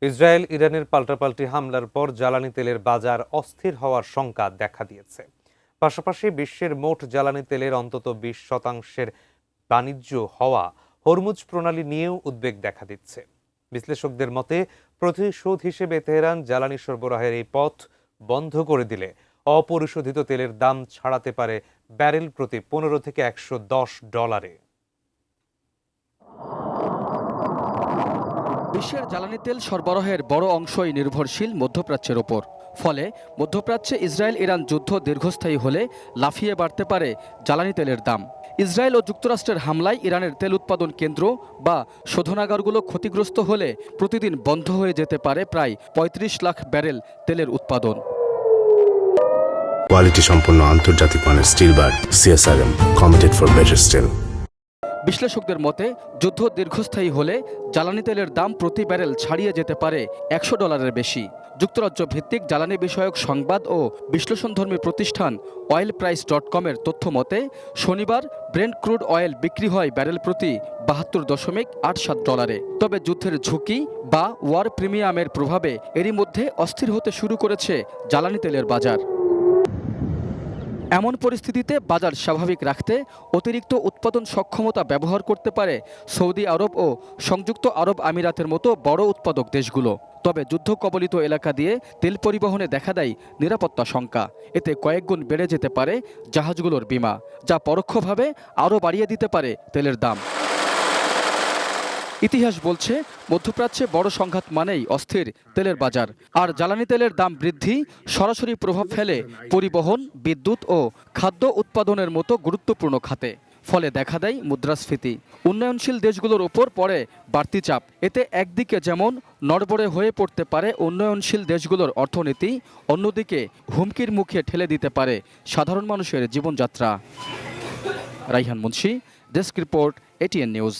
Israel ইরানের পাল্টাপাল্টি হামলার পর জ্বালানি তেলের বাজার অস্থির হওয়ার শঙ্কা দেখা দিয়েছে। পাশাপাশি বিশ্বের মোট জ্বালানি তেলের অন্তত 20% বাণিজ্য হওয়া হরমুজ প্রণালী নিয়েও উদ্বেগ দেখা দিচ্ছে। বিশ্লেষকদের মতে প্রতিশোধ হিসেবে তেহরান জ্বালানি সরবরাহের এই পথ বন্ধ করে দিলে অপরিশোধিত তেলের দাম ছাড়াতে পারে ব্যারেল প্রতি 15 থেকে $110। বিশ্বের জ্বালানি তেল সরবরাহের বড় অংশই নির্ভরশীল মধ্যপ্রাচ্যের ওপর। ফলে মধ্যপ্রাচ্যে ইসরায়েল ইরান যুদ্ধ দীর্ঘস্থায়ী হলে লাফিয়ে বাড়তে পারে জ্বালানি তেলের দাম। ইসরায়েল ও যুক্তরাষ্ট্রের হামলায় ইরানের তেল উৎপাদন কেন্দ্র বা শোধনাগারগুলো ক্ষতিগ্রস্ত হলে প্রতিদিন বন্ধ হয়ে যেতে পারে প্রায় 35 লাখ ব্যারেল তেলের উৎপাদন। কোয়ালিটি সম্পন্ন আন্তর্জাতিক মানের still bar CSRM, committed for better still. বিশ্লেষকদের মতে যুদ্ধ দীর্ঘস্থায়ী হলে জ্বালানি তেলের দাম প্রতি ব্যারেল ছাড়িয়ে যেতে পারে $100 বেশি। যুক্তরাজ্য ভিত্তিক জ্বালানি বিষয়ক সংবাদ ও বিশ্লেষণধর্মী প্রতিষ্ঠান oilprice.com-এর তথ্য মতে শনিবার ব্রেন্ট ক্রুড অয়েল বিক্রি হয় ব্যারেল প্রতি $72.87। তবে যুদ্ধের ঝুঁকি বা ওয়ার প্রিমিয়ামের প্রভাবে এরই মধ্যে অস্থির হতে শুরু করেছে জ্বালানি তেলের বাজার। এমন পরিস্থিতিতে বাজার স্বাভাবিক রাখতে অতিরিক্ত উৎপাদন সক্ষমতা ব্যবহার করতে পারে সৌদি আরব ও সংযুক্ত আরব আমিরাতের মতো বড় উৎপাদক দেশগুলো। তবে যুদ্ধ কবলিত এলাকা দিয়ে তেল পরিবহনে দেখা দেয় নিরাপত্তা শঙ্কা। এতে কয়েকগুণ বেড়ে যেতে পারে জাহাজগুলোর বীমা, যা পরোক্ষভাবে আরও বাড়িয়ে দিতে পারে তেলের দাম। ইতিহাস বলছে মধ্যপ্রাচ্যে বড় সংঘাত মানেই অস্থির তেলের বাজার, আর জ্বালানি তেলের দাম বৃদ্ধি সরাসরি প্রভাব ফেলে পরিবহন, বিদ্যুৎ ও খাদ্য উৎপাদনের মতো গুরুত্বপূর্ণ খাতে। ফলে দেখা দেয় মুদ্রাস্ফীতি। উন্নয়নশীল দেশগুলোর ওপর পড়ে বাড়তি চাপ। এতে একদিকে যেমন নড়বড়ে হয়ে পড়তে পারে উন্নয়নশীল দেশগুলোর অর্থনীতি, অন্যদিকে হুমকির মুখে ঠেলে দিতে পারে সাধারণ মানুষের জীবনযাত্রা। Raihan Munshi, desk report, ATN news.